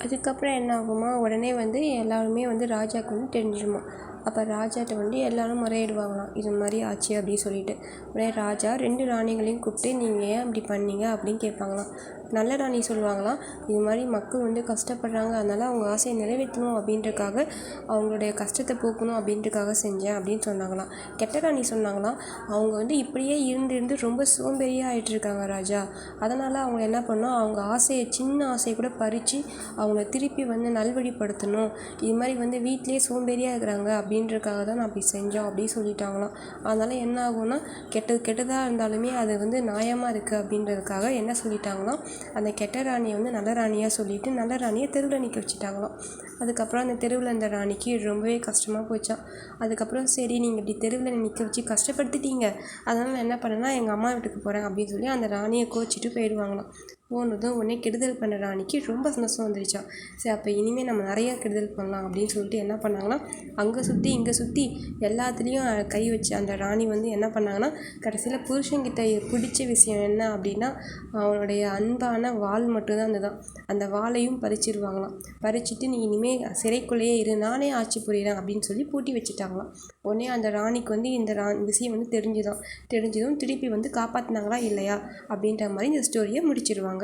அதுக்கப்புறம் என்ன ஆகுமா, உடனே வந்து எல்லாருமே வந்து ராஜாவுக்கு வந்து தெரிஞ்சிடுமா. அப்போ ராஜாட்ட வந்து எல்லோரும் முறையிடுவாங்களாம், இது மாதிரி ஆச்சு அப்படின்னு சொல்லிட்டு. உடனே ராஜா 2 ராணிகளையும் கூப்பிட்டு, நீங்கள் ஏன் அப்படி பண்ணீங்க அப்படின்னு கேட்பாங்களாம். நல்ல ராணி சொல்லுவாங்களாம், இது மாதிரி மக்கள் வந்து கஷ்டப்படுறாங்க, அதனால் அவங்க ஆசையை நிறைவேற்றணும் அப்படின்றக்காக, அவங்களுடைய கஷ்டத்தை போக்கணும் அப்படின்றக்காக செஞ்சேன் அப்படின்னு சொன்னாங்களாம். கெட்ட ராணி சொன்னாங்களாம், அவங்க வந்து இப்படியே இருந்து ரொம்ப சோம்பேறியாக ஆகிட்டுருக்காங்க ராஜா, அதனால் அவங்க என்ன பண்ணணும், அவங்க ஆசையை சின்ன ஆசையை கூட பறித்து அவங்கள திருப்பி வந்து நல்வழிப்படுத்தணும், இது மாதிரி வந்து வீட்டிலே சோம்பேறியாக இருக்கிறாங்க அப்படின்றக்காக தான் நான் அப்படி செஞ்சோம் அப்படின்னு சொல்லிட்டாங்களாம். அதனால் என்ன ஆகும்னா, கெட்டதாக இருந்தாலுமே அது வந்து நியாயமாக இருக்குது அப்படின்றதுக்காக என்ன சொல்லிட்டாங்களாம், அந்த கெட்ட ராணியை வந்து நல்ல ராணியாக சொல்லிவிட்டு நல்ல ராணியை தெருவில் நிற்க வச்சுட்டாங்களாம். அதுக்கப்புறம் அந்த தெருவில் அந்த ராணிக்கு ரொம்பவே கஷ்டமாக போச்சான். அதுக்கப்புறம் சரி, நீங்கள் இப்படி தெருவில் நிற்க வச்சு கஷ்டப்படுத்திட்டீங்க, அதனால் நான் என்ன பண்ணேன்னா எங்கள் அம்மா வீட்டுக்கு போகிறேன் அப்படின்னு சொல்லி அந்த ராணியை கோச்சிட்டு போயிடுவாங்களாம். போனதும் உடனே கெடுதல் பண்ண ராணிக்கு ரொம்ப சந்தோஷம் வந்துருச்சான். சரி, அப்போ இனிமேல் நம்ம நிறையா கெடுதல் பண்ணலாம் அப்படின்னு சொல்லிட்டு என்ன பண்ணாங்கன்னா, அங்கே சுற்றி இங்கே சுற்றி எல்லாத்துலேயும் கை வச்சு அந்த ராணி வந்து என்ன பண்ணாங்கன்னா, கடைசியில் புருஷன்கிட்ட பிடிச்ச விஷயம் என்ன அப்படின்னா, அவனுடைய அன்பான வாள் மட்டும்தான் இருந்ததான். அந்த வாளையும் பறிச்சிருவாங்களாம். பறிச்சுட்டு நீ இனிமேல் சிறைக்குள்ளேயே இரு, நானே ஆட்சி புரியிறேன் அப்படின்னு சொல்லி பூட்டி வச்சுட்டாங்களாம். உடனே அந்த ராணிக்கு வந்து இந்த விஷயம் வந்து தெரிஞ்சதும் திருப்பி வந்து காப்பாற்றினாங்களா இல்லையா அப்படின்ற மாதிரி இந்த ஸ்டோரியை முடிச்சிருவாங்க.